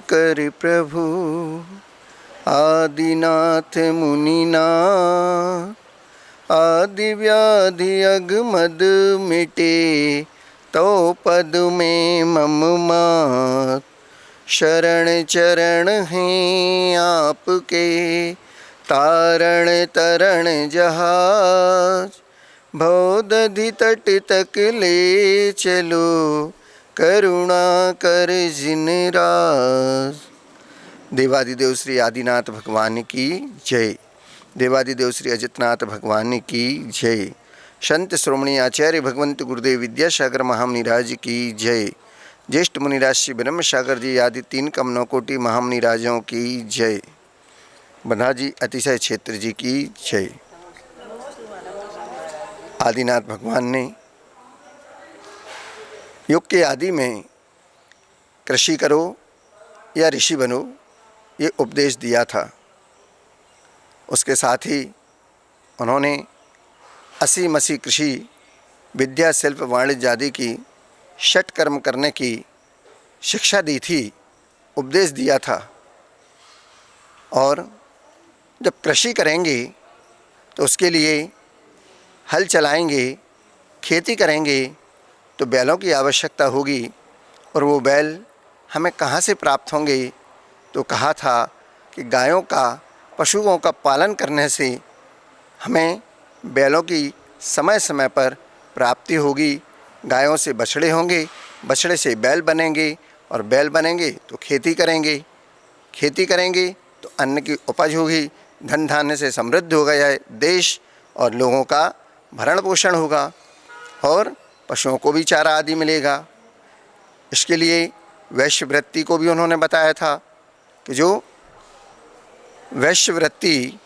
कर प्रभु। आदिनाथ मुनिनाथ आदि व्याधि अगमद मिटे, तो पद में मम मात। शरण चरण हैं आपके, तारण तरण जहाज। भवदधि तट तक ले चलो, करुणा कर जिन राज। देवादिदेव श्री आदिनाथ भगवान की जय। देवादिदेव श्री अजितनाथ भगवान की जय। संत श्रोमणी आचार्य भगवंत गुरुदेव विद्यासागर महामुनिराज की जय। ज्येष्ठ मुनिराज श्री ब्रह्म सागर जी आदि 3 कम 9 कोटि महामुनिराजों की जय। बंधा जी अतिशय क्षेत्र जी की जय। आदिनाथ भगवान ने युग के आदि में कृषि करो या ऋषि बनो, ये उपदेश दिया था। उसके साथ ही उन्होंने 80 मसी कृषि विद्या शिल्प वाणिज्य आदि की षट कर्म करने की शिक्षा दी थी, उपदेश दिया था। और जब कृषि करेंगे तो उसके लिए हल चलाएंगे, खेती करेंगे तो बैलों की आवश्यकता होगी। और वो बैल हमें कहाँ से प्राप्त होंगे? तो कहा था कि गायों का, पशुओं का पालन करने से हमें बैलों की समय समय पर प्राप्ति होगी। गायों से बछड़े होंगे, बछड़े से बैल बनेंगे, और बैल बनेंगे तो खेती करेंगे, खेती करेंगे तो अन्न की उपज होगी, धन धान्य से समृद्ध हो गया है देश, और लोगों का भरण पोषण होगा, और पशुओं को भी चारा आदि मिलेगा। इसके लिए वैश्य वृत्ति को भी उन्होंने बताया था कि जो वैश्य वृत्ति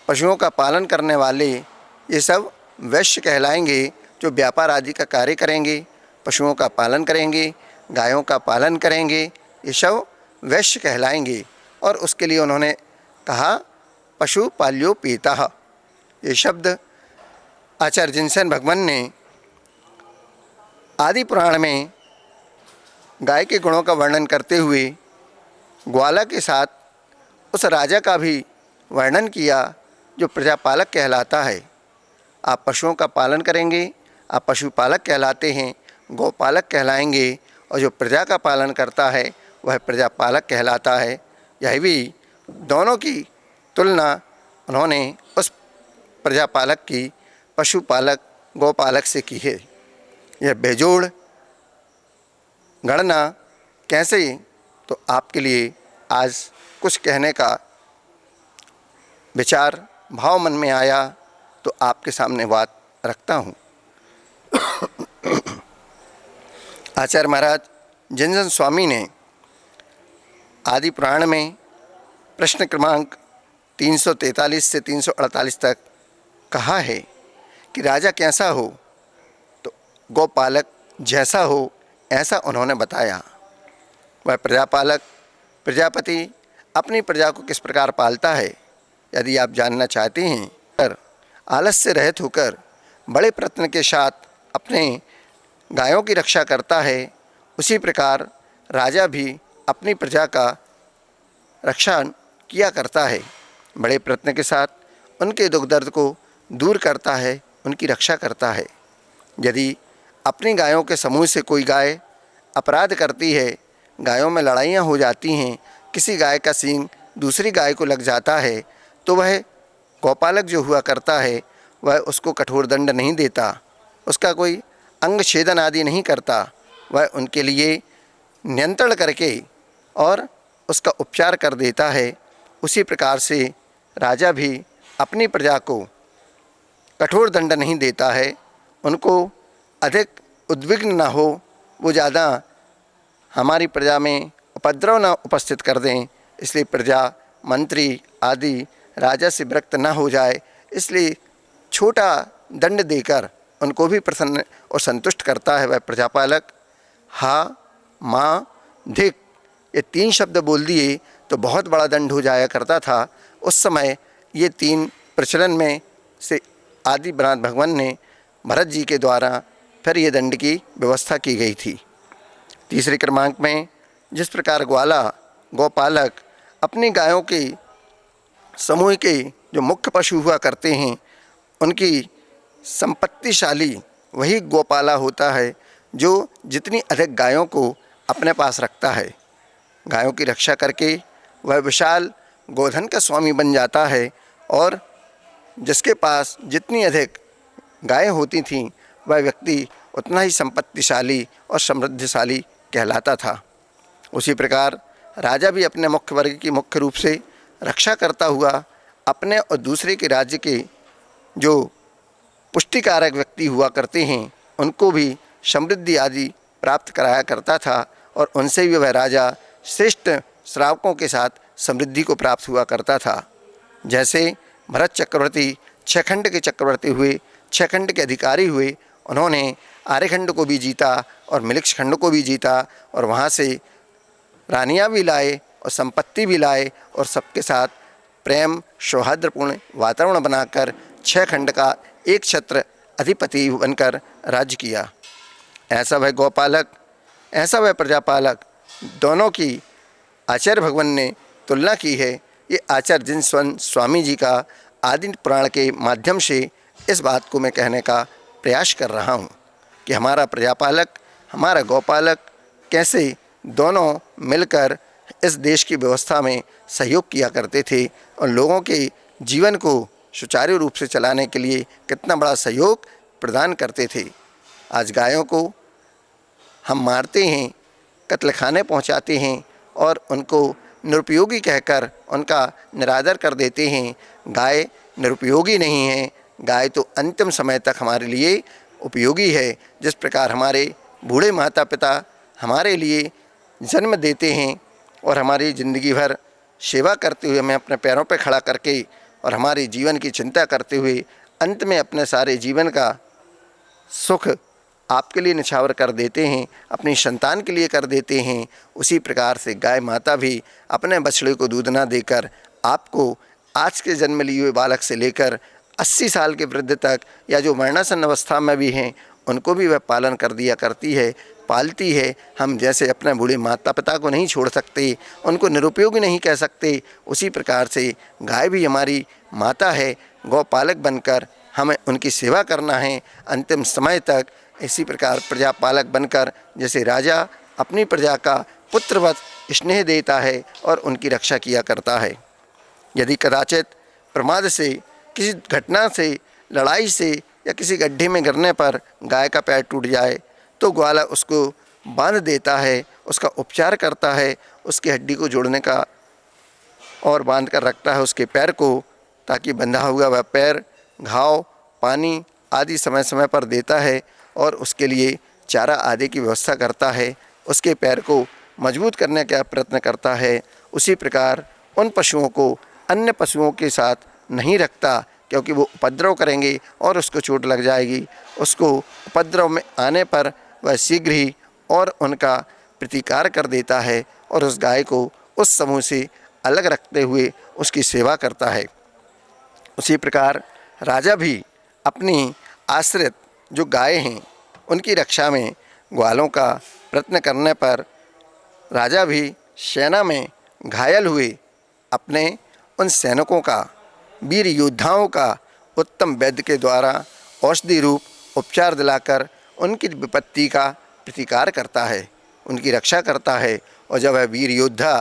पशुओं का पालन करने वाले, ये सब वैश्य कहलाएंगे, जो व्यापार आदि का कार्य करेंगे, पशुओं का पालन करेंगे, गायों का पालन करेंगे, ये सब वैश्य कहलाएंगे। और उसके लिए उन्होंने कहा पशु पाल्यो पीता। ये शब्द आचार्य जिनसेन भगवान ने आदि पुराण में गाय के गुणों का वर्णन करते हुए ग्वाला के साथ उस राजा का भी वर्णन किया जो प्रजापालक कहलाता है। आप पशुओं का पालन करेंगे, आप पशुपालक कहलाते हैं, गौपालक कहलाएंगे, और जो प्रजा का पालन करता है वह प्रजापालक कहलाता है। यह भी दोनों की तुलना उन्होंने उस प्रजापालक की पशुपालक गौपालक से की है। यह बेजोड़ गणना कैसे, तो आपके लिए आज कुछ कहने का विचार भाव मन में आया, तो आपके सामने बात रखता हूँ। आचार्य महाराज जिनसेन स्वामी ने आदि पुराण में प्रश्न क्रमांक 343 से 348 तक कहा है कि राजा कैसा हो, तो गौपालक जैसा हो ऐसा उन्होंने बताया। वह प्रजापालक, प्रजापति अपनी प्रजा को किस प्रकार पालता है, यदि आप जानना चाहते हैं, पर आलस से रहित होकर बड़े प्रयत्न के साथ अपने गायों की रक्षा करता है, उसी प्रकार राजा भी अपनी प्रजा का रक्षा किया करता है। बड़े प्रयत्न के साथ उनके दुख दर्द को दूर करता है, उनकी रक्षा करता है। यदि अपनी गायों के समूह से कोई गाय अपराध करती है, गायों में लड़ाइयाँ हो जाती हैं, किसी गाय का सींग दूसरी गाय को लग जाता है, तो वह गौपालक जो हुआ करता है वह उसको कठोर दंड नहीं देता, उसका कोई अंग छेदन आदि नहीं करता। वह उनके लिए नियंत्रण करके और उसका उपचार कर देता है। उसी प्रकार से राजा भी अपनी प्रजा को कठोर दंड नहीं देता है, उनको अधिक उद्विग्न न हो, वो ज़्यादा हमारी प्रजा में उपद्रव न उपस्थित कर दें, इसलिए प्रजा मंत्री आदि राजा से विरक्त न हो जाए, इसलिए छोटा दंड देकर उनको भी प्रसन्न और संतुष्ट करता है वह प्रजापालक। हा माँ धिक, ये 3 शब्द बोल दिए तो बहुत बड़ा दंड हो जाया करता था। उस समय ये 3 प्रचलन में से आदि भगवान ने भरत जी के द्वारा फिर ये दंड की व्यवस्था की गई थी। तीसरे क्रमांक में जिस प्रकार ग्वाला गौपालक अपनी गायों के समूह के जो मुख्य पशु हुआ करते हैं, उनकी संपत्तिशाली वही गौपाला होता है जो जितनी अधिक गायों को अपने पास रखता है। गायों की रक्षा करके वह विशाल गोधन का स्वामी बन जाता है और जिसके पास जितनी अधिक गायें होती थीं वह व्यक्ति उतना ही संपत्तिशाली और समृद्धशाली कहलाता था। उसी प्रकार राजा भी अपने मुख्य वर्ग की मुख्य रूप से रक्षा करता हुआ अपने और दूसरे के राज्य के जो पुष्टिकारक व्यक्ति हुआ करते हैं उनको भी समृद्धि आदि प्राप्त कराया करता था और उनसे भी वह राजा श्रेष्ठ श्रावकों के साथ समृद्धि को प्राप्त हुआ करता था। जैसे भरत चक्रवर्ती 6 खंड के चक्रवर्ती हुए, 6 खंड के अधिकारी हुए, उन्होंने आर्यखंड को भी जीता और मिलिक्ष खंड को भी जीता और वहाँ से रानियाँ भी लाए और संपत्ति भी लाए और सबके साथ प्रेम सौहार्दपूर्ण वातावरण बनाकर 6 खंड का एक छत्र अधिपति बनकर राज्य किया। ऐसा वह गौपालक, ऐसा वह प्रजापालक, दोनों की आचार्य भगवान ने तुलना की है। ये आचार्य जिनसन स्वामी जी का आदि पुराण के माध्यम से इस बात को मैं कहने का प्रयास कर रहा हूँ कि हमारा प्रजापालक, हमारा गौपालक कैसे दोनों मिलकर इस देश की व्यवस्था में सहयोग किया करते थे और लोगों के जीवन को सुचारू रूप से चलाने के लिए कितना बड़ा सहयोग प्रदान करते थे। आज गायों को हम मारते हैं, कत्लखाने पहुंचाते हैं और उनको निरुपयोगी कहकर उनका निरादर कर देते हैं। गाय निरुपयोगी नहीं है, गाय तो अंतिम समय तक हमारे लिए उपयोगी है। जिस प्रकार हमारे बूढ़े माता पिता हमारे लिए जन्म देते हैं और हमारी ज़िंदगी भर सेवा करते हुए, हमें अपने पैरों पर खड़ा करके और हमारे जीवन की चिंता करते हुए अंत में अपने सारे जीवन का सुख आपके लिए निछावर कर देते हैं, अपनी संतान के लिए कर देते हैं, उसी प्रकार से गाय माता भी अपने बछड़े को दूध ना देकर आपको आज के जन्म लिए हुए बालक से लेकर 80 साल के वृद्ध तक या जो मरणासन अवस्था में भी हैं उनको भी वह पालन कर दिया करती है, पालती है। हम जैसे अपने बूढ़े माता पिता को नहीं छोड़ सकते, उनको निरुपयोगी नहीं कह सकते, उसी प्रकार से गाय भी हमारी माता है। गौपालक बनकर हमें उनकी सेवा करना है अंतिम समय तक। इसी प्रकार प्रजापालक बनकर जैसे राजा अपनी प्रजा का पुत्रवत स्नेह देता है और उनकी रक्षा किया करता है। यदि कदाचित प्रमाद से, किसी घटना से, लड़ाई से या किसी गड्ढे में गिरने पर गाय का पैर टूट जाए तो ग्वाला उसको बांध देता है, उसका उपचार करता है, उसकी हड्डी को जोड़ने का और बांध कर रखता है उसके पैर को, ताकि बंधा हुआ वह पैर घाव, पानी आदि समय समय पर देता है और उसके लिए चारा आदि की व्यवस्था करता है, उसके पैर को मजबूत करने का प्रयत्न करता है। उसी प्रकार उन पशुओं को अन्य पशुओं के साथ नहीं रखता, क्योंकि वो उपद्रव करेंगे और उसको चोट लग जाएगी। उसको उपद्रव में आने पर वह शीघ्र ही और उनका प्रतिकार कर देता है और उस गाय को उस समूह से अलग रखते हुए उसकी सेवा करता है। उसी प्रकार राजा भी अपनी आश्रित जो गायें हैं उनकी रक्षा में ग्वालों का प्रयत्न करने पर राजा भी सेना में घायल हुए अपने उन सैनिकों का, वीर योद्धाओं का उत्तम वैद्य के द्वारा औषधि रूप उपचार दिलाकर उनकी विपत्ति का प्रतिकार करता है, उनकी रक्षा करता है। और जब वह वीर योद्धा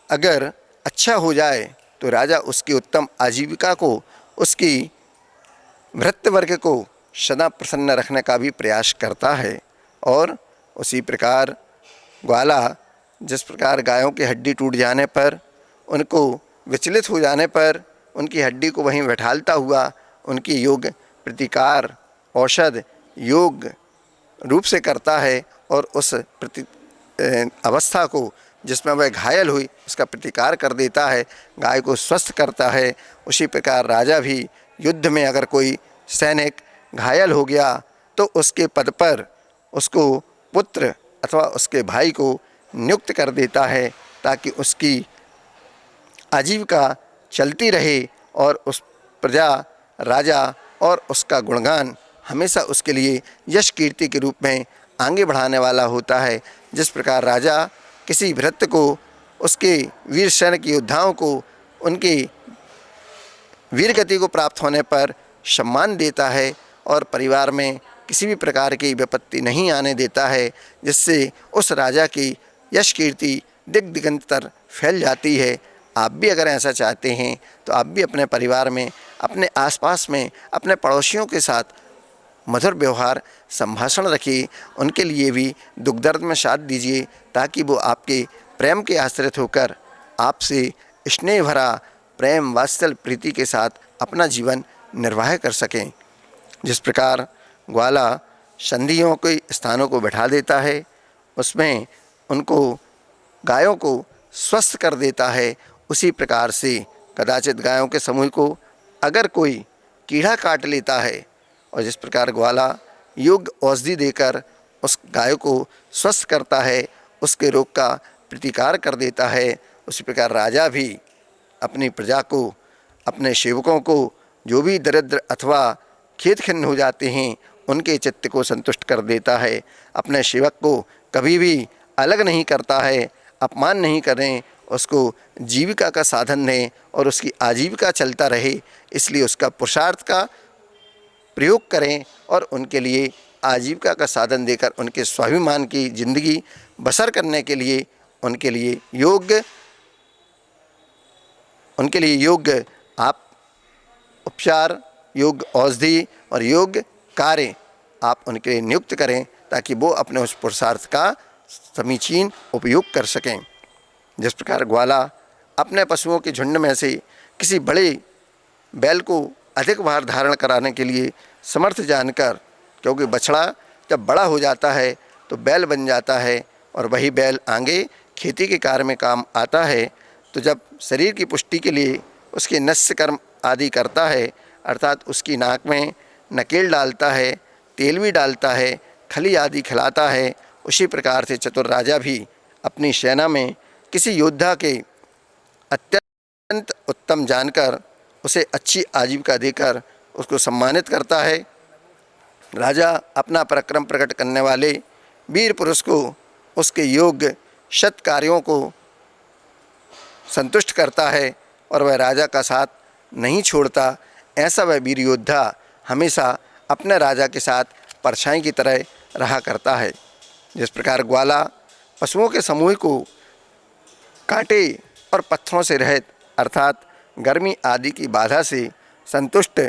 अगर अच्छा हो जाए तो राजा उसकी उत्तम आजीविका को, उसकी भृत्यवर्ग को सदा प्रसन्न रखने का भी प्रयास करता है। और उसी प्रकार ग्वाला जिस प्रकार गायों की हड्डी टूट जाने पर, उनको विचलित हो जाने पर उनकी हड्डी को वहीं बैठालता हुआ उनकी योग प्रतिकार औषध योग रूप से करता है और उस अवस्था को जिसमें वह घायल हुई उसका प्रतिकार कर देता है, गाय को स्वस्थ करता है। उसी प्रकार राजा भी युद्ध में अगर कोई सैनिक घायल हो गया तो उसके पद पर उसको पुत्र अथवा उसके भाई को नियुक्त कर देता है, ताकि उसकी आजीविका चलती रहे और उस प्रजा, राजा और उसका गुणगान हमेशा उसके लिए यश कीर्ति के रूप में आगे बढ़ाने वाला होता है। जिस प्रकार राजा किसी भृत्य को उसके वीर सैनिक योद्धाओं को उनके वीर गति को प्राप्त होने पर सम्मान देता है और परिवार में किसी भी प्रकार की विपत्ति नहीं आने देता है, जिससे उस राजा की यश कीर्ति दिग दिगंतर फैल जाती है। आप भी अगर ऐसा चाहते हैं तो आप भी अपने परिवार में, अपने आसपास में, अपने पड़ोसियों के साथ मधुर व्यवहार संभाषण रखिए, उनके लिए भी दुख दर्द में साथ दीजिए, ताकि वो आपके प्रेम के आश्रित होकर आपसे स्नेह भरा प्रेम वात्सल्य प्रीति के साथ अपना जीवन निर्वाह कर सकें। जिस प्रकार ग्वाला संधियों के स्थानों को बैठा देता है, उसमें उनको गायों को स्वस्थ कर देता है, उसी प्रकार से कदाचित गायों के समूह को अगर कोई कीड़ा काट लेता है और जिस प्रकार ग्वाला योग्य औषधि देकर उस गाय को स्वस्थ करता है, उसके रोग का प्रतिकार कर देता है, उसी प्रकार राजा भी अपनी प्रजा को, अपने सेवकों को, जो भी दरिद्र अथवा खेत खिन्न हो जाते हैं, उनके चित्त को संतुष्ट कर देता है। अपने सेवक को कभी भी अलग नहीं करता है, अपमान नहीं करें, उसको जीविका का साधन दें और उसकी आजीविका चलता रहे, इसलिए उसका पुरुषार्थ का प्रयोग करें और उनके लिए आजीविका का साधन देकर उनके स्वाभिमान की जिंदगी बसर करने के लिए उनके लिए योग्य आप उपचार, योग्य औषधि और योग्य कार्य आप उनके लिए नियुक्त करें, ताकि वो अपने उस पुरुषार्थ का समीचीन उपयोग कर सकें। जिस प्रकार ग्वाला अपने पशुओं के झुंड में से किसी बड़े बैल को अधिक भार धारण कराने के लिए समर्थ जानकर, क्योंकि बछड़ा जब बड़ा हो जाता है तो बैल बन जाता है और वही बैल आगे खेती के कार्य में काम आता है, तो जब शरीर की पुष्टि के लिए उसके नस्य कर्म आदि करता है, अर्थात उसकी नाक में नकेल डालता है, तेल भी डालता है, खली आदि खिलाता है, उसी प्रकार से चतुर राजा भी अपनी सेना में किसी योद्धा के अत्यंत उत्तम जानकर उसे अच्छी आजीविका देकर उसको सम्मानित करता है। राजा अपना पराक्रम प्रकट करने वाले वीर पुरुष को उसके योग्य सत् कार्यों को संतुष्ट करता है और वह राजा का साथ नहीं छोड़ता। ऐसा वह वीर योद्धा हमेशा अपने राजा के साथ परछाई की तरह रहा करता है। जिस प्रकार ग्वाला पशुओं के समूह को कांटे और पत्थरों से रहित, अर्थात गर्मी आदि की बाधा से संतुष्ट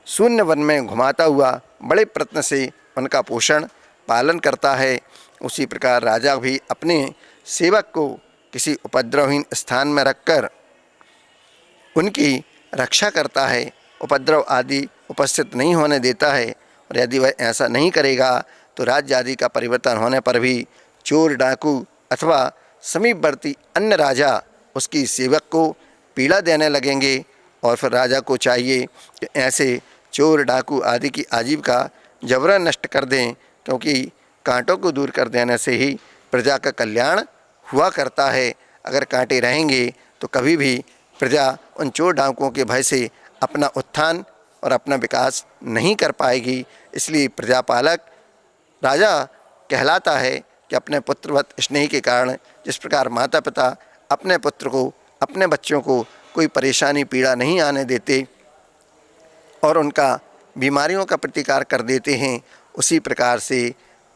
शून्य वन में घुमाता हुआ बड़े प्रयत्न से उनका पोषण पालन करता है, उसी प्रकार राजा भी अपने सेवक को किसी उपद्रवहीन स्थान में रखकर उनकी रक्षा करता है, उपद्रव आदि उपस्थित नहीं होने देता है। और यदि वह ऐसा नहीं करेगा तो राज्य आदि का परिवर्तन होने पर भी चोर डाकू अथवा समीपवर्ती अन्य राजा उसकी सेवक को पीड़ा देने लगेंगे और फिर राजा को चाहिए कि ऐसे चोर डाकू आदि की आजीविका जबरन नष्ट कर दें, क्योंकि कांटों को दूर कर देने से ही प्रजा का कल्याण हुआ करता है। अगर कांटे रहेंगे तो कभी भी प्रजा उन चोर डाकुओं के भय से अपना उत्थान और अपना विकास नहीं कर पाएगी। इसलिए प्रजापालक राजा कहलाता है कि अपने पुत्रवत स्नेह के कारण जिस प्रकार माता पिता अपने पुत्र को, अपने बच्चों को कोई परेशानी पीड़ा नहीं आने देते और उनका बीमारियों का प्रतिकार कर देते हैं, उसी प्रकार से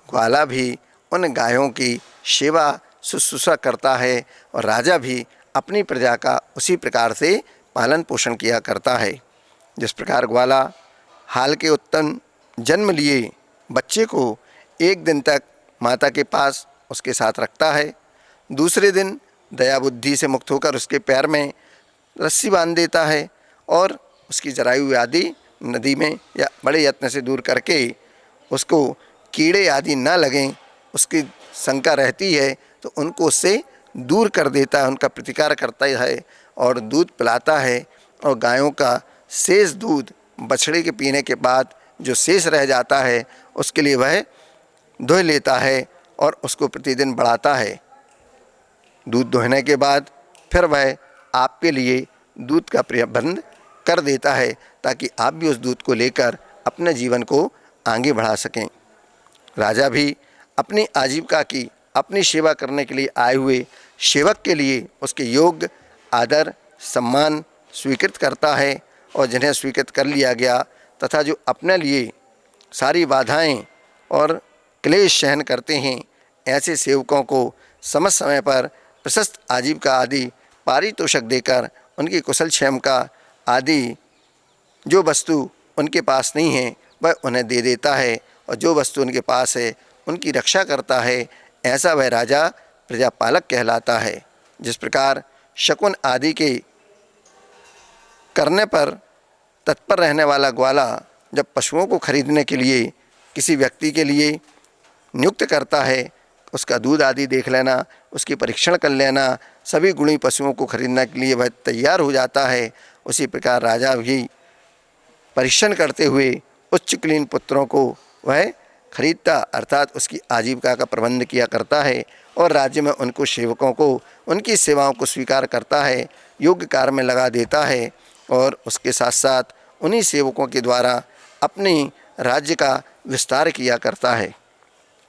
ग्वाला भी उन गायों की सेवा शुश्रूषा करता है और राजा भी अपनी प्रजा का उसी प्रकार से पालन पोषण किया करता है। जिस प्रकार ग्वाला हाल के उत्तम जन्म लिए बच्चे को एक दिन तक माता के पास उसके साथ रखता है, दूसरे दिन दया बुद्धि से मुक्त होकर उसके पैर में रस्सी बांध देता है और उसकी जरायु आदि नदी में या बड़े यत्न से दूर करके उसको कीड़े आदि न लगें उसकी शंका रहती है तो उनको उससे दूर कर देता है, उनका प्रतिकार करता है और दूध पिलाता है। और गायों का शेष दूध बछड़े के पीने के बाद जो शेष रह जाता है उसके लिए वह दुह लेता है और उसको प्रतिदिन बढ़ाता है। दूध दुहने के बाद फिर वह आपके लिए दूध का प्रबंध कर देता है ताकि आप भी उस दूध को लेकर अपने जीवन को आगे बढ़ा सकें। राजा भी अपनी आजीविका की, अपनी सेवा करने के लिए आए हुए सेवक के लिए उसके योग्य आदर सम्मान स्वीकृत करता है, और जिन्हें स्वीकृत कर लिया गया तथा जो अपने लिए सारी बाधाएं और क्लेश सहन करते हैं, ऐसे सेवकों को समय समय पर प्रशस्त आजीविका आदि पारितोषिक देकर उनकी कुशल क्षेम का आदि जो वस्तु उनके पास नहीं है वह उन्हें दे देता है, और जो वस्तु उनके पास है उनकी रक्षा करता है। ऐसा वह राजा प्रजापालक कहलाता है। जिस प्रकार शकुन आदि के करने पर तत्पर रहने वाला ग्वाला जब पशुओं को खरीदने के लिए किसी व्यक्ति के लिए नियुक्त करता है, उसका दूध आदि देख लेना, उसकी परीक्षण कर लेना, सभी गुणी पशुओं को खरीदने के लिए वह तैयार हो जाता है, उसी प्रकार राजा भी परीक्षण करते हुए उच्च कुलीन पुत्रों को वह खरीदता अर्थात उसकी आजीविका का प्रबंध किया करता है, और राज्य में उनको सेवकों को उनकी सेवाओं को स्वीकार करता है, योग्य कार्य में लगा देता है, और उसके साथ साथ उन्हीं सेवकों के द्वारा अपनी राज्य का विस्तार किया करता है।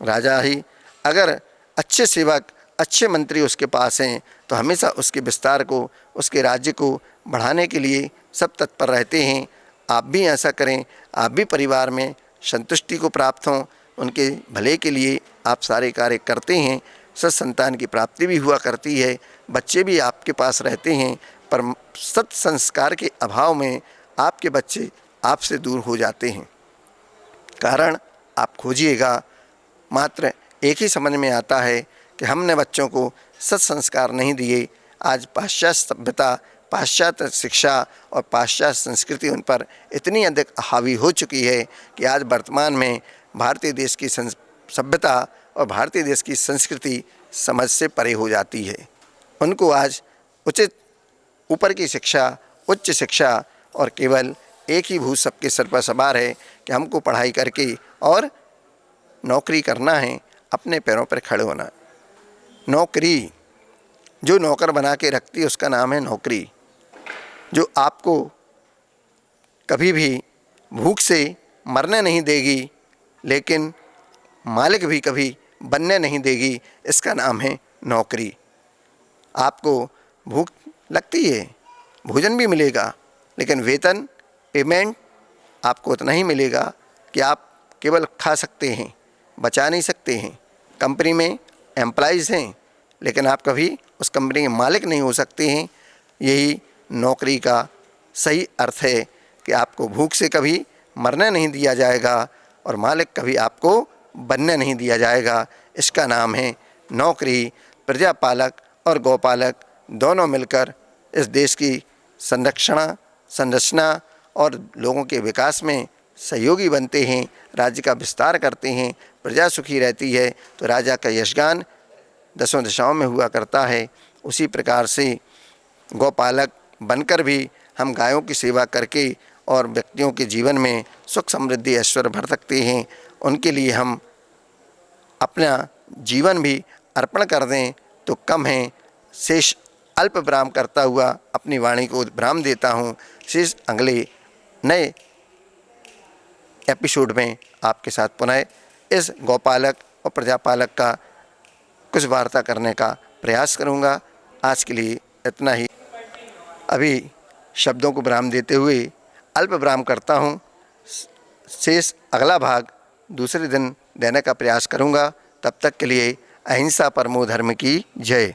राजा ही अगर अच्छे सेवक अच्छे मंत्री उसके पास हैं तो हमेशा उसके विस्तार को, उसके राज्य को बढ़ाने के लिए सब तत्पर रहते हैं। आप भी ऐसा करें, आप भी परिवार में संतुष्टि को प्राप्त हों, उनके भले के लिए आप सारे कार्य करते हैं, सत्संतान की प्राप्ति भी हुआ करती है, बच्चे भी आपके पास रहते हैं, पर सत संस्कार के अभाव में आपके बच्चे आपसे दूर हो जाते हैं। कारण आप खोजिएगा, मात्र एक ही समझ में आता है कि हमने बच्चों को सत्संस्कार नहीं दिए। आज पाश्चात्य सभ्यता, पाश्चात्य शिक्षा और पाश्चात्य संस्कृति उन पर इतनी अधिक हावी हो चुकी है कि आज वर्तमान में भारतीय देश की सभ्यता और भारतीय देश की संस्कृति समझ से परे हो जाती है। उनको आज उचित ऊपर की शिक्षा, उच्च शिक्षा और केवल एक ही भूत सबके सर पर सवार है कि हमको पढ़ाई करके और नौकरी करना है, अपने पैरों पर खड़े होना। नौकरी जो नौकर बना के रखती है उसका नाम है नौकरी, जो आपको कभी भी भूख से मरने नहीं देगी, लेकिन मालिक भी कभी बनने नहीं देगी, इसका नाम है नौकरी। आपको भूख लगती है, भोजन भी मिलेगा, लेकिन वेतन पेमेंट आपको उतना ही मिलेगा कि आप केवल खा सकते हैं, बचा नहीं सकते हैं। कंपनी में एम्प्लॉइज़ हैं, लेकिन आप कभी उस कंपनी के मालिक नहीं हो सकते हैं। यही नौकरी का सही अर्थ है कि आपको भूख से कभी मरने नहीं दिया जाएगा और मालिक कभी आपको बनने नहीं दिया जाएगा। इसका नाम है नौकरी। प्रजापालक और गौपालक दोनों मिलकर इस देश की संरचना और लोगों के विकास में सहयोगी बनते हैं, राज्य का विस्तार करते हैं, प्रजा सुखी रहती है तो राजा का यशगान दसों दिशाओं में हुआ करता है। उसी प्रकार से गौपालक बनकर भी हम गायों की सेवा करके और व्यक्तियों के जीवन में सुख समृद्धि ऐश्वर्य भर सकते हैं। उनके लिए हम अपना जीवन भी अर्पण कर दें तो कम है। शेष अल्प विराम करता हुआ अपनी वाणी को विराम देता हूँ। शेष अगले नए एपिसोड में आपके साथ पुनः इस गौपालक और प्रजापालक का कुछ वार्ता करने का प्रयास करूँगा। आज के लिए इतना ही। अभी शब्दों को विराम देते हुए अल्प विराम करता हूँ। शेष अगला भाग दूसरे दिन देने का प्रयास करूँगा। तब तक के लिए अहिंसा परमो धर्म की जय।